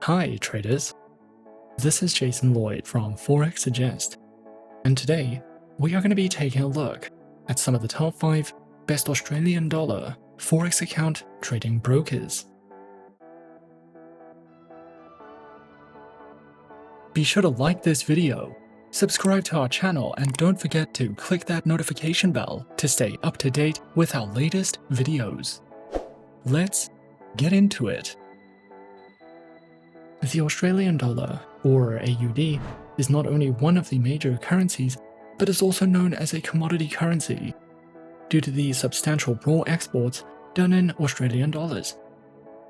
Hi traders, this is Jason Lloyd from Forexsuggest, and today we are going to be taking a look at some of the top 5 best Australian dollar Forex account trading brokers. Be sure to like this video, subscribe to our channel, and don't forget to click that notification bell to stay up to date with our latest videos. Let's get into it. The Australian dollar, or AUD, is not only one of the major currencies, but is also known as a commodity currency, due to the substantial raw exports done in Australian dollars.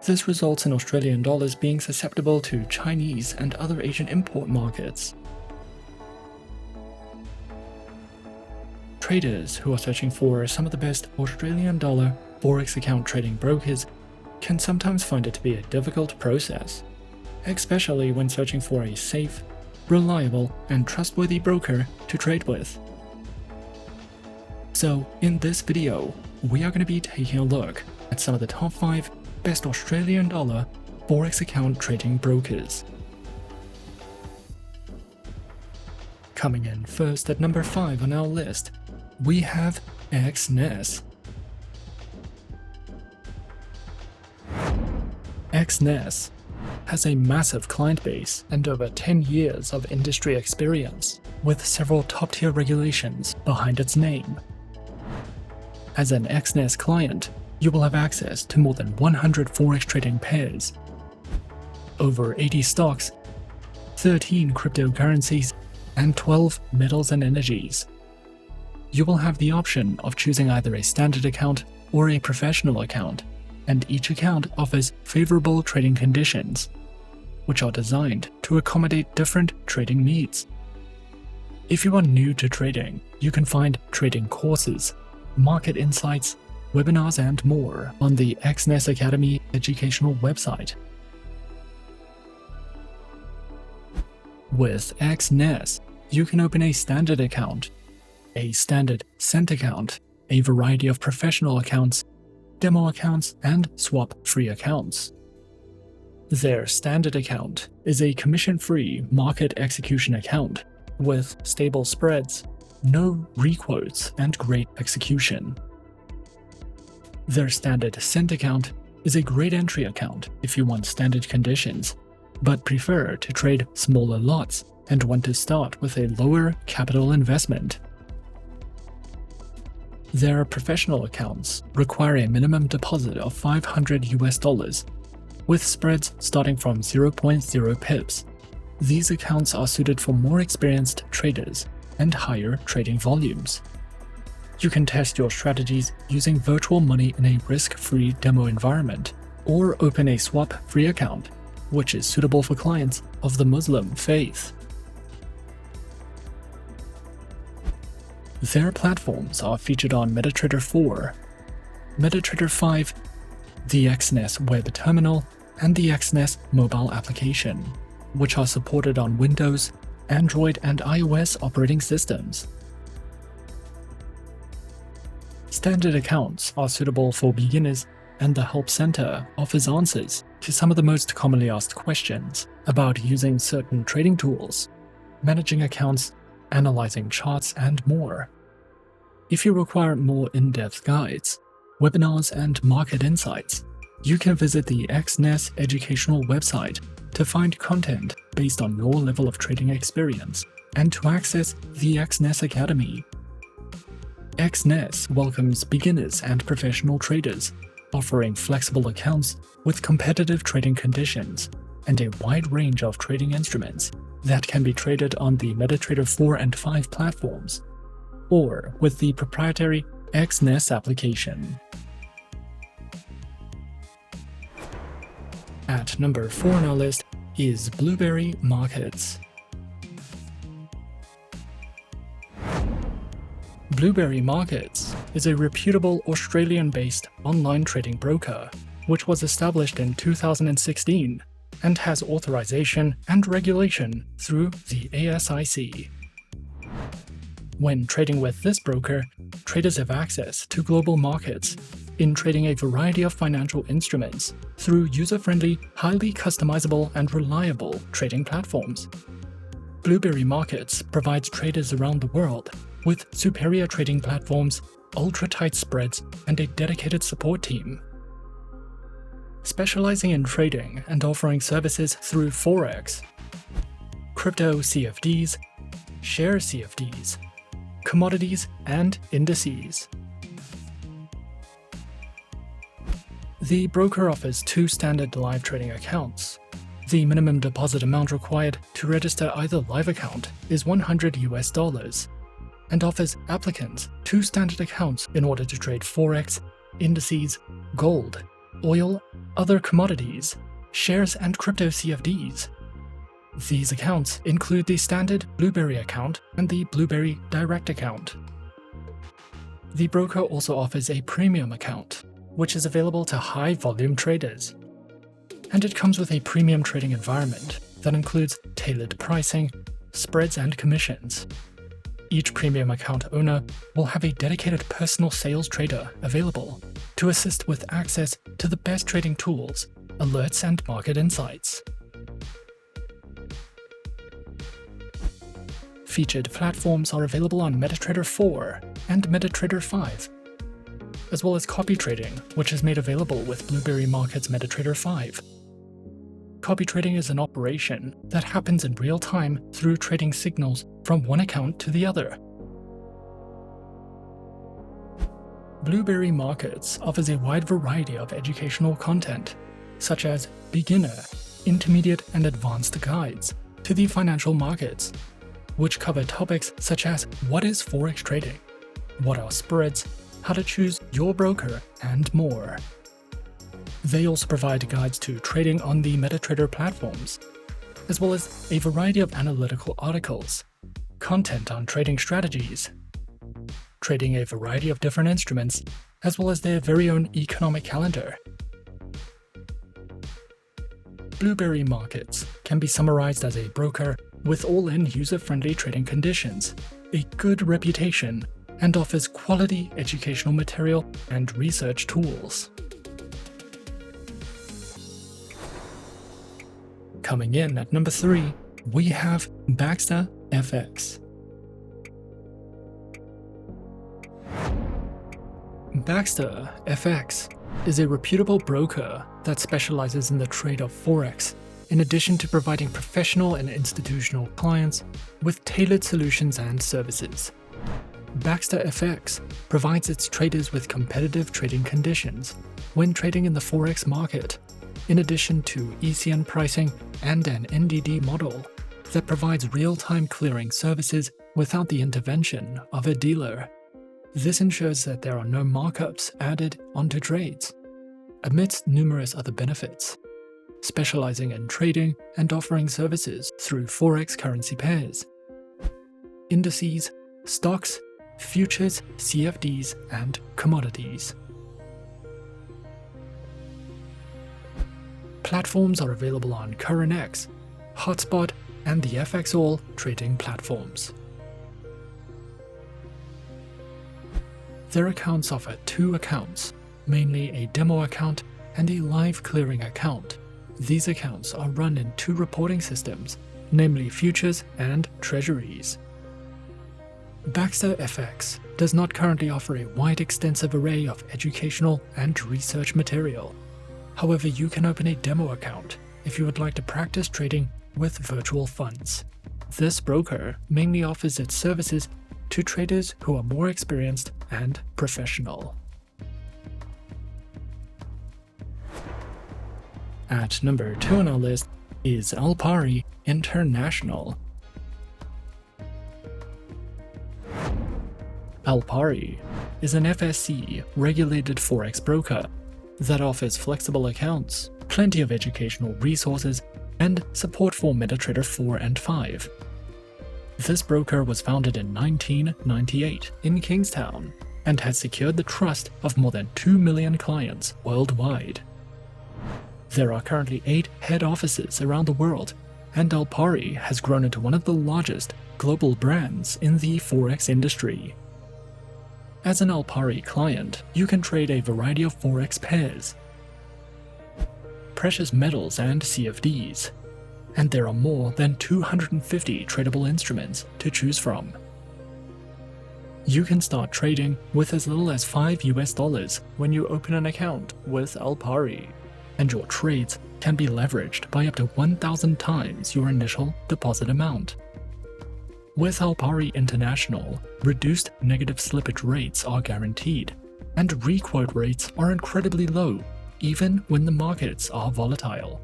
This results in Australian dollars being susceptible to Chinese and other Asian import markets. Traders who are searching for some of the best Australian dollar Forex account trading brokers can sometimes find it to be a difficult process, especially when searching for a safe, reliable, and trustworthy broker to trade with. So, in this video, we are going to be taking a look at some of the top 5 best Australian dollar Forex account trading brokers. Coming in first at number 5 on our list, we have Exness. Exness has a massive client base and over 10 years of industry experience, with several top-tier regulations behind its name. As an Exness client, you will have access to more than 100 Forex trading pairs, over 80 stocks, 13 cryptocurrencies, and 12 metals and energies. You will have the option of choosing either a standard account or a professional account, and each account offers favorable trading conditions, which are designed to accommodate different trading needs. If you are new to trading, you can find trading courses, market insights, webinars, and more on the Exness Academy educational website. With Exness, you can open a standard account, a standard cent account, a variety of professional accounts, demo accounts, and swap-free accounts. Their standard account is a commission-free market execution account with stable spreads, no requotes, and great execution. Their standard cent account is a great entry account if you want standard conditions, but prefer to trade smaller lots and want to start with a lower capital investment. Their professional accounts require a minimum deposit of $500 with spreads starting from 0.0 pips. These accounts are suited for more experienced traders and higher trading volumes. You can test your strategies using virtual money in a risk-free demo environment, or open a swap-free account, which is suitable for clients of the Muslim faith. Their platforms are featured on MetaTrader 4, MetaTrader 5, the Exness web terminal, and the Exness mobile application, which are supported on Windows, Android, and iOS operating systems. Standard accounts are suitable for beginners, and the Help Center offers answers to some of the most commonly asked questions about using certain trading tools, managing accounts, analyzing charts, and more. If you require more in-depth guides, webinars, and market insights, you can visit the Exness educational website to find content based on your level of trading experience and to access the Exness Academy. Exness welcomes beginners and professional traders, offering flexible accounts with competitive trading conditions and a wide range of trading instruments that can be traded on the MetaTrader 4 and 5 platforms, or with the proprietary Exness application. At number 4 on our list is Bluerberry Markets. Bluerberry Markets is a reputable Australian-based online trading broker, which was established in 2016 and has authorization and regulation through the ASIC. When trading with this broker, traders have access to global markets, in trading a variety of financial instruments through user-friendly, highly customizable, and reliable trading platforms. Bluerberry Markets provides traders around the world with superior trading platforms, ultra-tight spreads, and a dedicated support team. Specializing in trading and offering services through Forex, crypto CFDs, share CFDs, commodities, and indices. The broker offers 2 standard live trading accounts. The minimum deposit amount required to register either live account is $100 and offers applicants 2 standard accounts in order to trade Forex, indices, gold, oil, other commodities, shares, and crypto CFDs. These accounts include the standard Bluerberry account and the Bluerberry Direct account. The broker also offers a premium account, which is available to high-volume traders. And it comes with a premium trading environment that includes tailored pricing, spreads, and commissions. Each premium account owner will have a dedicated personal sales trader available to assist with access to the best trading tools, alerts, and market insights. Featured platforms are available on MetaTrader 4 and MetaTrader 5, as well as copy trading, which is made available with Bluerberry Markets MetaTrader 5. Copy trading is an operation that happens in real time through trading signals from one account to the other. Bluerberry Markets offers a wide variety of educational content, such as beginner, intermediate, and advanced guides to the financial markets, which cover topics such as what is Forex trading, what are spreads, how to choose your broker, and more. They also provide guides to trading on the MetaTrader platforms, as well as a variety of analytical articles, content on trading strategies, trading a variety of different instruments, as well as their very own economic calendar. Bluerberry Markets can be summarized as a broker with all-in user-friendly trading conditions, a good reputation, and offers quality educational material and research tools. Coming in at number 3, we have Baxter-FX. Baxter-FX is a reputable broker that specializes in the trade of Forex, in addition to providing professional and institutional clients with tailored solutions and services. Baxter-FX provides its traders with competitive trading conditions when trading in the Forex market, in addition to ECN pricing and an NDD model that provides real-time clearing services without the intervention of a dealer. This ensures that there are no markups added onto trades, amidst numerous other benefits, specializing in trading and offering services through Forex currency pairs, indices, stocks, futures, CFDs, and commodities. Platforms are available on CurrentX, Hotspot, and the FXall trading platforms. Their accounts offer 2 accounts, mainly a demo account and a live clearing account. These accounts are run in 2 reporting systems, namely futures and treasuries. Baxter-FX does not currently offer a wide extensive array of educational and research material. However, you can open a demo account if you would like to practice trading with virtual funds. This broker mainly offers its services to traders who are more experienced and professional. At number 2 on our list is Alpari International. Alpari is an FSC-regulated Forex broker that offers flexible accounts, plenty of educational resources, and support for MetaTrader 4 and 5. This broker was founded in 1998 in Kingstown and has secured the trust of more than 2 million clients worldwide. There are currently 8 head offices around the world, and Alpari has grown into one of the largest global brands in the Forex industry. As an Alpari client, you can trade a variety of Forex pairs, precious metals and CFDs, and there are more than 250 tradable instruments to choose from. You can start trading with as little as $5 when you open an account with Alpari, and your trades can be leveraged by up to 1,000 times your initial deposit amount. With Alpari International, reduced negative slippage rates are guaranteed, and requote rates are incredibly low, even when the markets are volatile.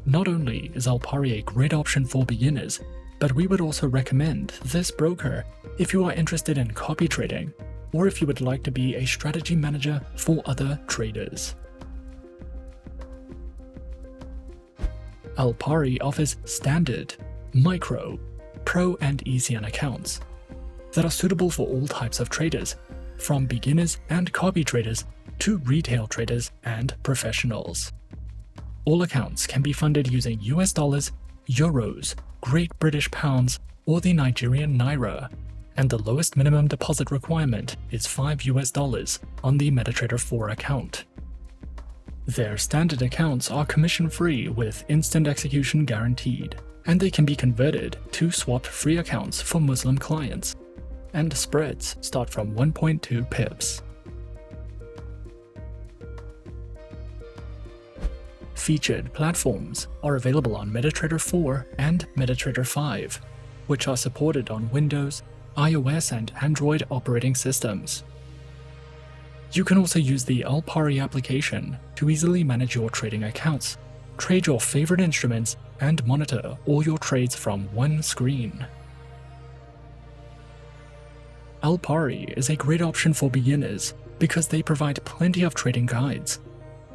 Not only is Alpari a great option for beginners, but we would also recommend this broker if you are interested in copy trading, or if you would like to be a strategy manager for other traders. Alpari offers standard, micro, pro and ECN accounts that are suitable for all types of traders, from beginners and copy traders to retail traders and professionals. All accounts can be funded using US dollars, euros, Great British pounds, or the Nigerian naira, and the lowest minimum deposit requirement is $5 on the MetaTrader 4 account. Their standard accounts are commission-free with instant execution guaranteed, and they can be converted to swap-free accounts for Muslim clients, and spreads start from 1.2 pips. Featured platforms are available on MetaTrader 4 and MetaTrader 5, which are supported on Windows, iOS and Android operating systems. You can also use the Alpari application to easily manage your trading accounts, trade your favorite instruments, and monitor all your trades from one screen. Alpari is a great option for beginners because they provide plenty of trading guides,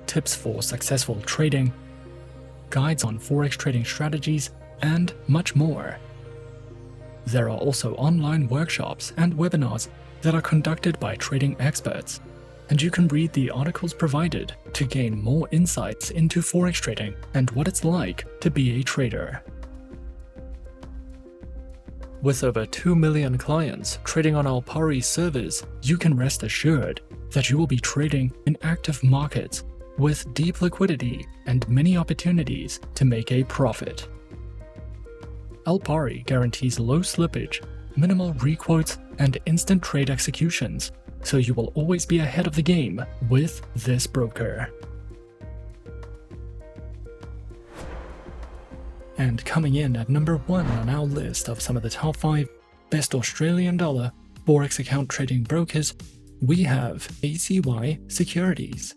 tips for successful trading, guides on Forex trading strategies, and much more. There are also online workshops and webinars that are conducted by trading experts, and you can read the articles provided to gain more insights into Forex trading and what it's like to be a trader. With over 2 million clients trading on Alpari servers, you can rest assured that you will be trading in active markets with deep liquidity and many opportunities to make a profit. Alpari guarantees low slippage, minimal requotes, and instant trade executions, so you will always be ahead of the game with this broker. And coming in at number 1 on our list of some of the top 5 best Australian dollar Forex account trading brokers, we have ACY Securities.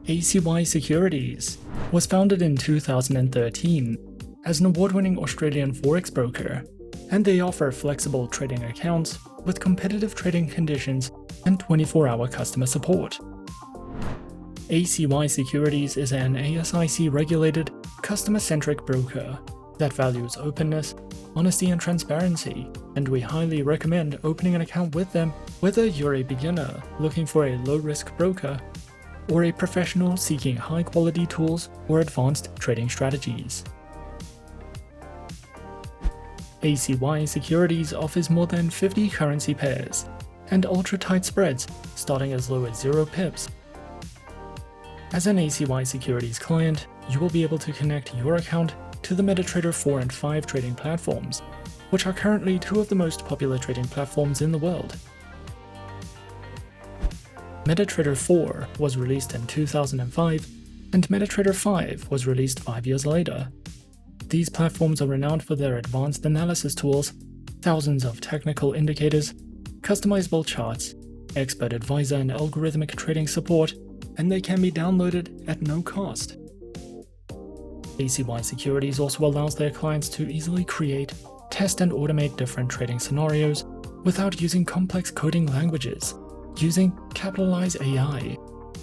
ACY Securities was founded in 2013 as an award-winning Australian Forex broker, and they offer flexible trading accounts with competitive trading conditions and 24-hour customer support. ACY Securities is an ASIC-regulated, customer-centric broker that values openness, honesty, and transparency, and we highly recommend opening an account with them whether you're a beginner looking for a low-risk broker or a professional seeking high-quality tools or advanced trading strategies. ACY Securities offers more than 50 currency pairs and ultra-tight spreads starting as low as 0 pips. As an ACY Securities client, you will be able to connect your account to the MetaTrader 4 and 5 trading platforms, which are currently 2 of the most popular trading platforms in the world. MetaTrader 4 was released in 2005, and MetaTrader 5 was released 5 years later. These platforms are renowned for their advanced analysis tools, thousands of technical indicators, customizable charts, expert advisor and algorithmic trading support, and they can be downloaded at no cost. ACY Securities also allows their clients to easily create, test and automate different trading scenarios without using complex coding languages, using Capitalize AI,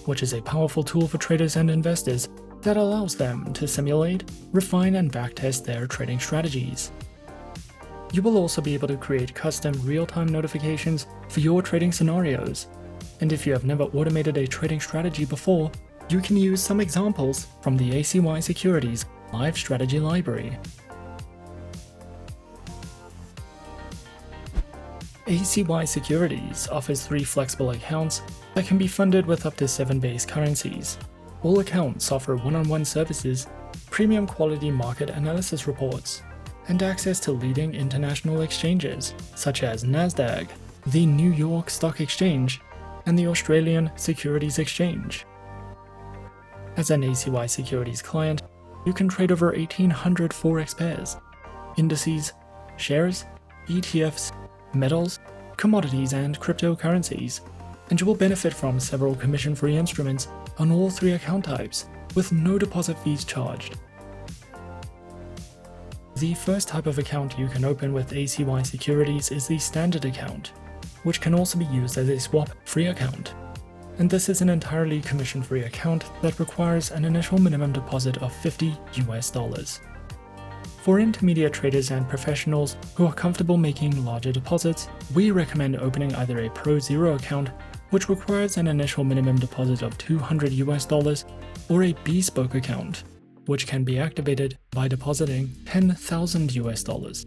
which is a powerful tool for traders and investors that allows them to simulate, refine, and backtest their trading strategies. You will also be able to create custom real-time notifications for your trading scenarios. And if you have never automated a trading strategy before, you can use some examples from the ACY Securities Live Strategy Library. ACY Securities offers 3 flexible accounts that can be funded with up to 7 base currencies. All accounts offer one-on-one services, premium quality market analysis reports, and access to leading international exchanges such as Nasdaq, the New York Stock Exchange, and the Australian Securities Exchange. As an ACY Securities client, you can trade over 1,800 Forex pairs, indices, shares, ETFs, metals, commodities, and cryptocurrencies, and you will benefit from several commission-free instruments on all 3 account types with no deposit fees charged. The first type of account you can open with ACY Securities is the standard account, which can also be used as a swap-free account. And this is an entirely commission-free account that requires an initial minimum deposit of $50 US. For intermediate traders and professionals who are comfortable making larger deposits, we recommend opening either a Pro Zero account, which requires an initial minimum deposit of $200 US, or a bespoke account, which can be activated by depositing $10,000 US.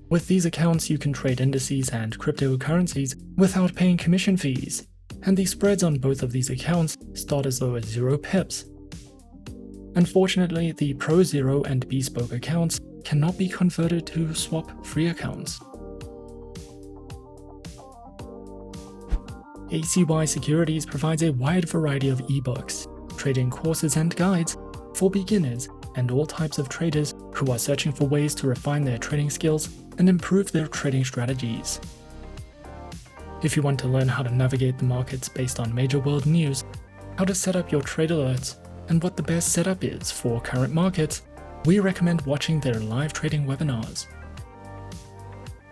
With these accounts, you can trade indices and cryptocurrencies without paying commission fees, and the spreads on both of these accounts start as low as 0 pips. Unfortunately, the Pro Zero and bespoke accounts cannot be converted to swap-free accounts. ACY Securities provides a wide variety of ebooks, trading courses and guides for beginners and all types of traders who are searching for ways to refine their trading skills and improve their trading strategies. If you want to learn how to navigate the markets based on major world news, how to set up your trade alerts, and what the best setup is for current markets, we recommend watching their live trading webinars.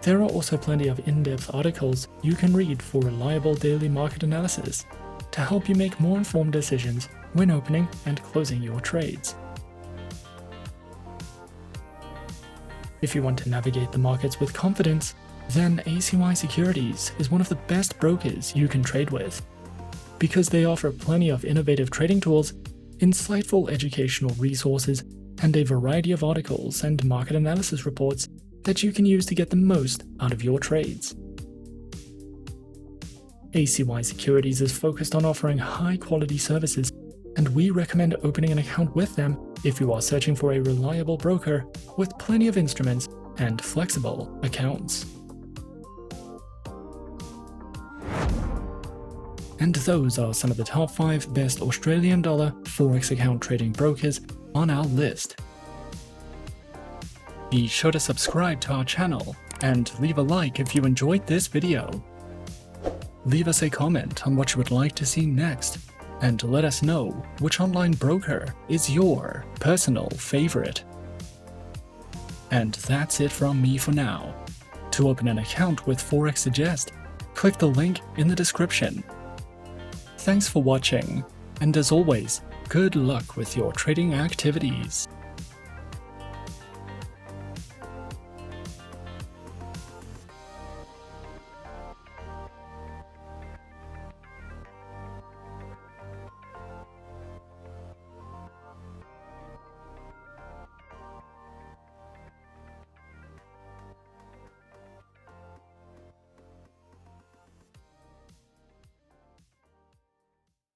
There are also plenty of in-depth articles you can read for reliable daily market analysis to help you make more informed decisions when opening and closing your trades. If you want to navigate the markets with confidence, then ACY Securities is one of the best brokers you can trade with, because they offer plenty of innovative trading tools, insightful educational resources, and a variety of articles and market analysis reports that you can use to get the most out of your trades. ACY Securities is focused on offering high-quality services, and we recommend opening an account with them if you are searching for a reliable broker with plenty of instruments and flexible accounts. And those are some of the top 5 best Australian dollar Forex account trading brokers on our list. Be sure to subscribe to our channel and leave a like if you enjoyed this video. Leave us a comment on what you would like to see next, and let us know which online broker is your personal favorite. And that's it from me for now. To open an account with Forexsuggest, click the link in the description. Thanks for watching, and as always, good luck with your trading activities.